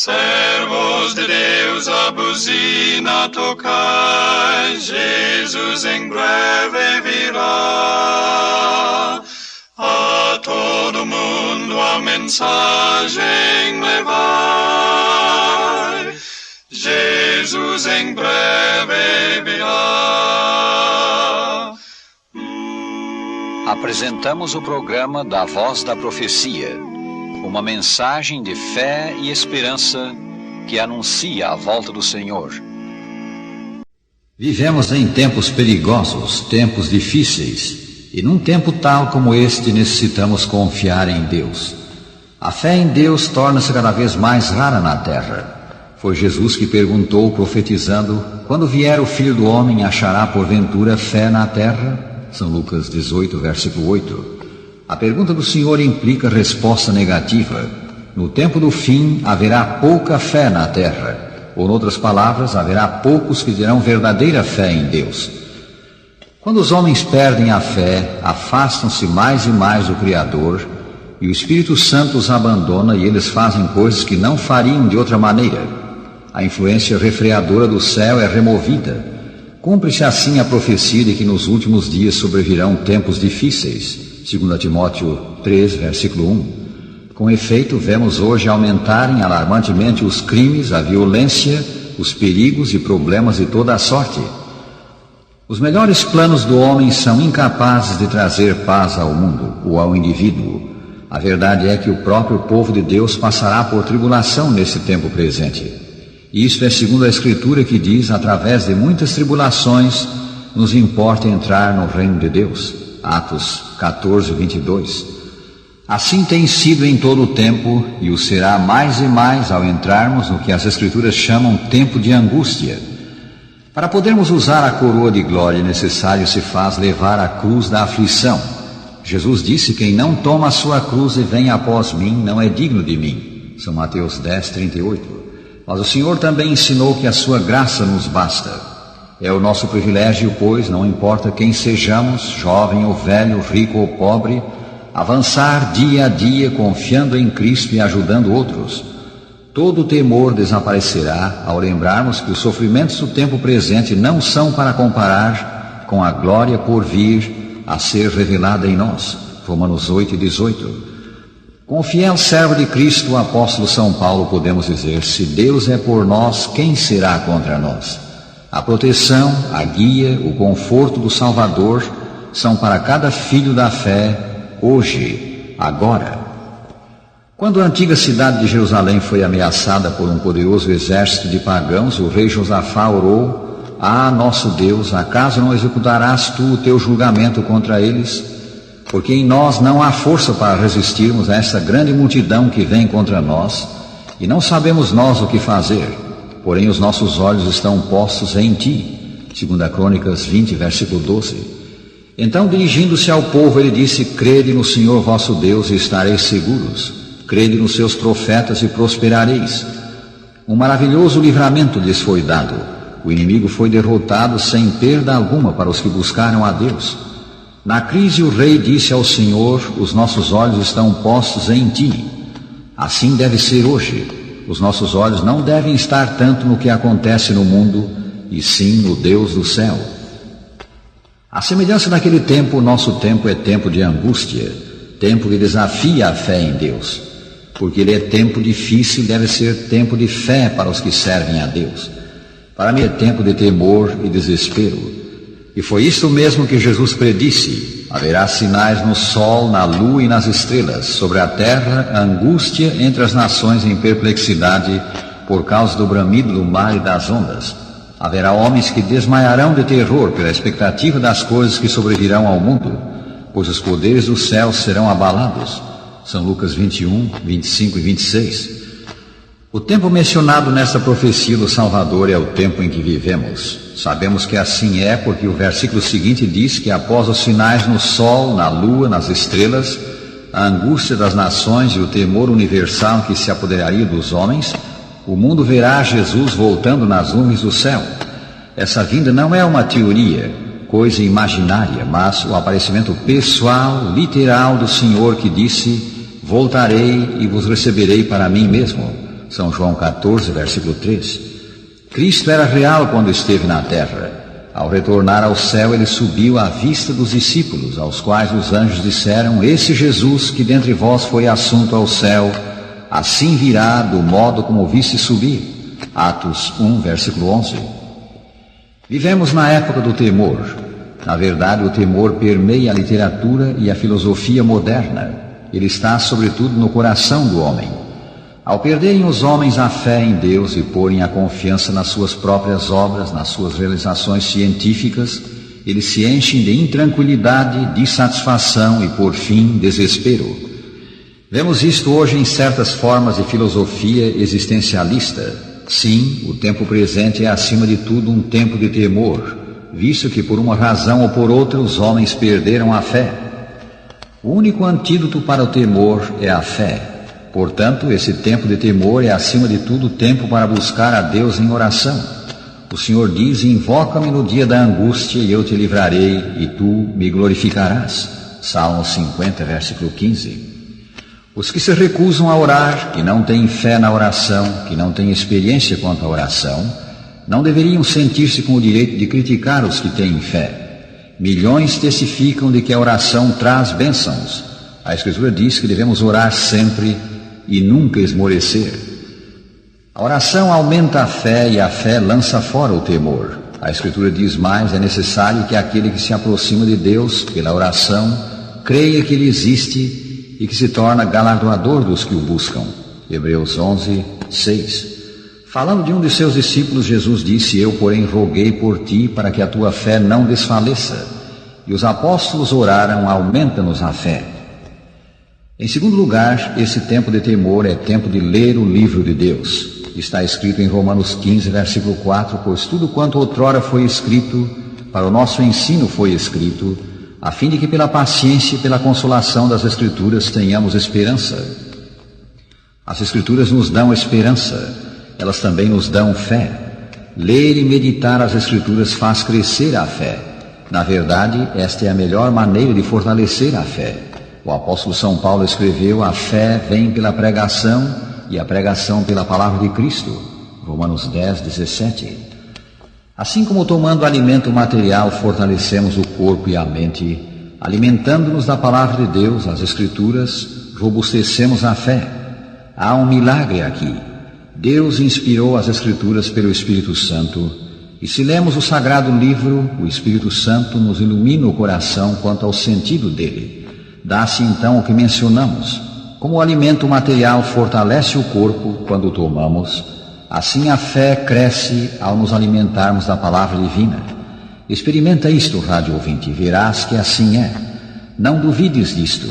Servos de Deus, a buzina tocai, Jesus em breve virá. A todo mundo a mensagem levai, Jesus em breve virá. Apresentamos o programa da Voz da Profecia, uma mensagem de fé e esperança que anuncia a volta do Senhor. Vivemos em tempos perigosos, tempos difíceis, e num tempo tal como este necessitamos confiar em Deus. A fé em Deus torna-se cada vez mais rara na terra. Foi Jesus que perguntou, profetizando: quando vier o Filho do Homem, achará porventura fé na terra? São Lucas 18, versículo 8. A pergunta do Senhor implica resposta negativa. No tempo do fim haverá pouca fé na terra, ou, em outras palavras, haverá poucos que terão verdadeira fé em Deus. Quando os homens perdem a fé, afastam-se mais e mais do Criador, e o Espírito Santo os abandona e eles fazem coisas que não fariam de outra maneira. A influência refreadora do céu é removida. Cumpre-se assim a profecia de que nos últimos dias sobrevirão tempos difíceis. 2 Timóteo 3, versículo 1. Com efeito, vemos hoje aumentarem alarmantemente os crimes, a violência, os perigos e problemas de toda a sorte. Os melhores planos do homem são incapazes de trazer paz ao mundo ou ao indivíduo. A verdade é que o próprio povo de Deus passará por tribulação nesse tempo presente. Isto é segundo a Escritura, que diz: através de muitas tribulações nos importa entrar no reino de Deus. Atos 14, 22. Assim tem sido em todo o tempo, e o será mais e mais ao entrarmos no que as Escrituras chamam tempo de angústia. Para podermos usar a coroa de glória, necessário se faz levar a cruz da aflição. Jesus disse: quem não toma a sua cruz e vem após mim, não é digno de mim. São Mateus 10, 38. Mas o Senhor também ensinou que a sua graça nos basta. É o nosso privilégio, pois, não importa quem sejamos, jovem ou velho, rico ou pobre, avançar dia a dia confiando em Cristo e ajudando outros. Todo o temor desaparecerá ao lembrarmos que os sofrimentos do tempo presente não são para comparar com a glória por vir a ser revelada em nós. Romanos 8, 18. Com o fiel servo de Cristo, o apóstolo São Paulo, podemos dizer: se Deus é por nós, quem será contra nós? A proteção, a guia, o conforto do Salvador são para cada filho da fé, hoje, agora. Quando a antiga cidade de Jerusalém foi ameaçada por um poderoso exército de pagãos, o rei Josafá orou: ah, nosso Deus, acaso não executarás tu o teu julgamento contra eles? Porque em nós não há força para resistirmos a essa grande multidão que vem contra nós, e não sabemos nós o que fazer, porém os nossos olhos estão postos em ti. 2 Crônicas 20, versículo 12. Então, dirigindo-se ao povo, ele disse: crede no Senhor vosso Deus e estareis seguros, crede nos seus profetas e prosperareis. Um maravilhoso livramento lhes foi dado. O inimigo foi derrotado sem perda alguma para os que buscaram a Deus. Na crise, o rei disse ao Senhor: os nossos olhos estão postos em ti. Assim deve ser hoje. Os nossos olhos não devem estar tanto no que acontece no mundo, e sim no Deus do céu. À semelhança daquele tempo, o nosso tempo é tempo de angústia, tempo que desafia a fé em Deus. Porque ele é tempo difícil, deve ser tempo de fé para os que servem a Deus. Para mim é tempo de temor e desespero. E foi isso mesmo que Jesus predisse: haverá sinais no sol, na lua e nas estrelas, sobre a terra, angústia entre as nações em perplexidade, por causa do bramido do mar e das ondas. Haverá homens que desmaiarão de terror pela expectativa das coisas que sobrevirão ao mundo, pois os poderes do céu serão abalados. São Lucas 21, 25 e 26. O tempo mencionado nesta profecia do Salvador é o tempo em que vivemos. Sabemos que assim é porque o versículo seguinte diz que após os sinais no sol, na lua, nas estrelas, a angústia das nações e o temor universal que se apoderaria dos homens, o mundo verá Jesus voltando nas nuvens do céu. Essa vinda não é uma teoria, coisa imaginária, mas o aparecimento pessoal, literal do Senhor, que disse: voltarei e vos receberei para mim mesmo. São João 14, versículo 3. Cristo era real quando esteve na terra. Ao retornar ao céu, ele subiu à vista dos discípulos, aos quais os anjos disseram: esse Jesus que dentre vós foi assunto ao céu, assim virá do modo como o viste subir. Atos 1, versículo 11. Vivemos na época do temor. Na verdade, o temor permeia a literatura e a filosofia moderna. Ele está, sobretudo, no coração do homem. Ao perderem os homens a fé em Deus e porem a confiança nas suas próprias obras, nas suas realizações científicas, eles se enchem de intranquilidade, dissatisfação e, por fim, desespero. Vemos isto hoje em certas formas de filosofia existencialista. Sim, o tempo presente é, acima de tudo, um tempo de temor, visto que, por uma razão ou por outra, os homens perderam a fé. O único antídoto para o temor é a fé. Portanto, esse tempo de temor é, acima de tudo, tempo para buscar a Deus em oração. O Senhor diz: invoca-me no dia da angústia e eu te livrarei e tu me glorificarás. Salmo 50, versículo 15. Os que se recusam a orar, que não têm fé na oração, que não têm experiência quanto à oração, não deveriam sentir-se com o direito de criticar os que têm fé. Milhões testificam de que a oração traz bênçãos. A Escritura diz que devemos orar sempre e nunca esmorecer. A oração aumenta a fé e a fé lança fora o temor. A Escritura diz mais: é necessário que aquele que se aproxima de Deus pela oração creia que Ele existe e que se torna galardoador dos que o buscam. Hebreus 11, 6. Falando de um de seus discípulos, Jesus disse: eu, porém, roguei por ti para que a tua fé não desfaleça. E os apóstolos oraram: aumenta-nos a fé. Em segundo lugar, esse tempo de temor é tempo de ler o livro de Deus. Está escrito em Romanos 15, versículo 4: pois tudo quanto outrora foi escrito, para o nosso ensino foi escrito, a fim de que pela paciência e pela consolação das Escrituras tenhamos esperança. As Escrituras nos dão esperança, elas também nos dão fé. Ler e meditar as Escrituras faz crescer a fé. Na verdade, esta é a melhor maneira de fortalecer a fé. O apóstolo São Paulo escreveu: a fé vem pela pregação e a pregação pela palavra de Cristo. Romanos 10, 17. Assim como tomando alimento material fortalecemos o corpo e a mente, alimentando-nos da palavra de Deus, as Escrituras, robustecemos a fé. Há um milagre aqui. Deus inspirou as Escrituras pelo Espírito Santo, e se lemos o sagrado livro, o Espírito Santo nos ilumina o coração quanto ao sentido dele. Dá-se então o que mencionamos. Como o alimento material fortalece o corpo quando o tomamos, assim a fé cresce ao nos alimentarmos da palavra divina. Experimenta isto, rádio ouvinte, e verás que assim é. Não duvides disto.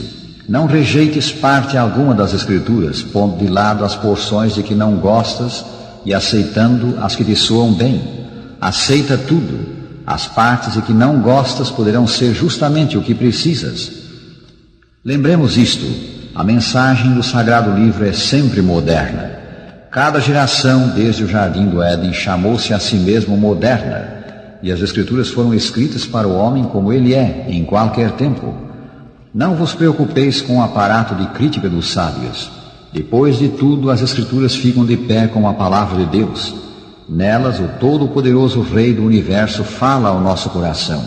Não rejeites parte alguma das Escrituras, pondo de lado as porções de que não gostas e aceitando as que te soam bem. Aceita tudo. As partes de que não gostas poderão ser justamente o que precisas. Lembremos isto: a mensagem do Sagrado Livro é sempre moderna. Cada geração, desde o Jardim do Éden, chamou-se a si mesmo moderna, e as Escrituras foram escritas para o homem como ele é, em qualquer tempo. Não vos preocupeis com o aparato de crítica dos sábios. Depois de tudo, as Escrituras ficam de pé com a palavra de Deus. Nelas, o Todo-Poderoso Rei do Universo fala ao nosso coração,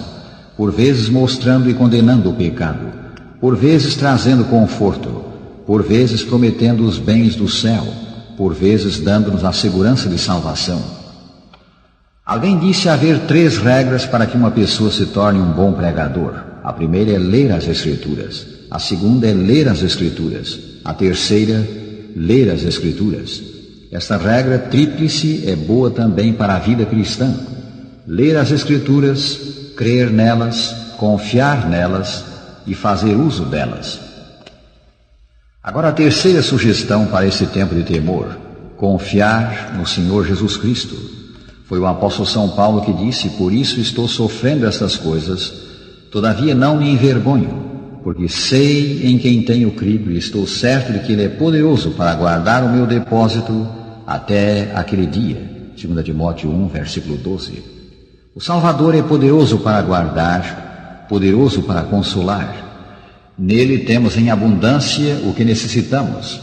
por vezes mostrando e condenando o pecado, por vezes trazendo conforto, por vezes prometendo os bens do céu, por vezes dando-nos a segurança de salvação. Alguém disse haver 3 regras para que uma pessoa se torne um bom pregador. A primeira é ler as Escrituras. A segunda é ler as Escrituras. A terceira, ler as Escrituras. Esta regra tríplice é boa também para a vida cristã. Ler as Escrituras, crer nelas, confiar nelas e fazer uso delas. Agora a terceira sugestão para esse tempo de temor: confiar no Senhor Jesus Cristo. Foi o apóstolo São Paulo que disse: por isso estou sofrendo estas coisas, todavia não me envergonho, porque sei em quem tenho crido e estou certo de que Ele é poderoso para guardar o meu depósito até aquele dia. 2 Timóteo 1, versículo 12. O Salvador é poderoso para guardar, poderoso para consolar. Nele temos em abundância o que necessitamos.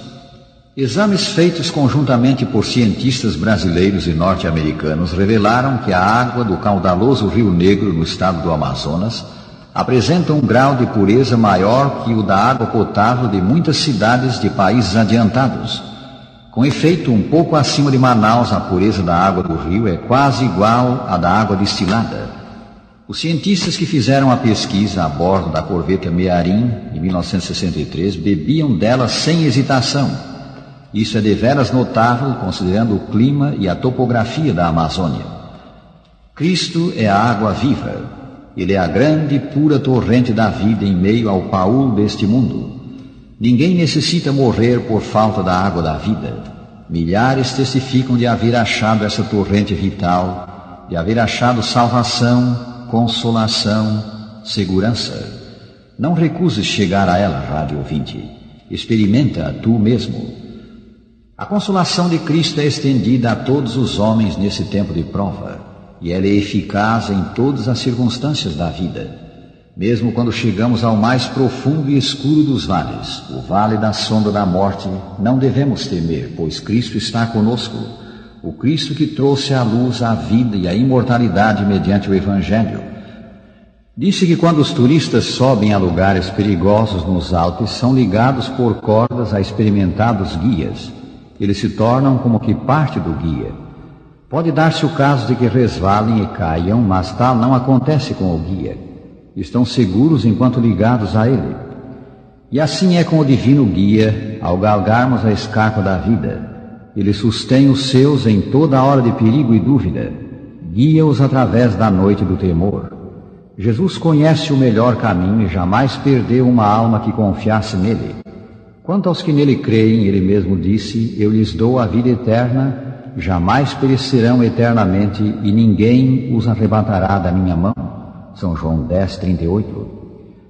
Exames feitos conjuntamente por cientistas brasileiros e norte-americanos revelaram que a água do caudaloso Rio Negro, no estado do Amazonas, apresenta um grau de pureza maior que o da água potável de muitas cidades de países adiantados. Com efeito, um pouco acima de Manaus, a pureza da água do rio é quase igual à da água destilada. Os cientistas que fizeram a pesquisa a bordo da corveta Mearim, em 1963, bebiam dela sem hesitação. Isso é deveras notável, considerando o clima e a topografia da Amazônia. Cristo é a água viva. Ele é a grande e pura torrente da vida em meio ao paúl deste mundo. Ninguém necessita morrer por falta da água da vida. Milhares testificam de haver achado essa torrente vital, de haver achado salvação, consolação, segurança. Não recuses chegar a ela, rádio ouvinte. Experimenta-a tu mesmo. A consolação de Cristo é estendida a todos os homens nesse tempo de prova, e ela é eficaz em todas as circunstâncias da vida. Mesmo quando chegamos ao mais profundo e escuro dos vales, o vale da sombra da morte, não devemos temer, pois Cristo está conosco, o Cristo que trouxe à luz a vida e a imortalidade mediante o Evangelho. Disse que quando os turistas sobem a lugares perigosos nos Alpes, são ligados por cordas a experimentados guias. Eles se tornam como que parte do guia. Pode dar-se o caso de que resvalem e caiam, mas tal não acontece com o guia. Estão seguros enquanto ligados a ele. E assim é com o divino guia, ao galgarmos a escarpa da vida. Ele sustém os seus em toda hora de perigo e dúvida. Guia-os através da noite do temor. Jesus conhece o melhor caminho e jamais perdeu uma alma que confiasse nele. Quanto aos que nele creem, ele mesmo disse: eu lhes dou a vida eterna, jamais perecerão eternamente e ninguém os arrebatará da minha mão. São João 10:38.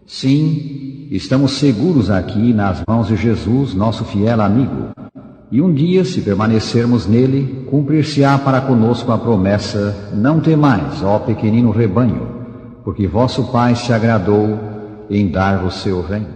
Sim, estamos seguros aqui nas mãos de Jesus, nosso fiel amigo. E um dia, se permanecermos nele, cumprir-se-á para conosco a promessa: não temais, ó pequenino rebanho, porque vosso Pai se agradou em dar-vos seu reino.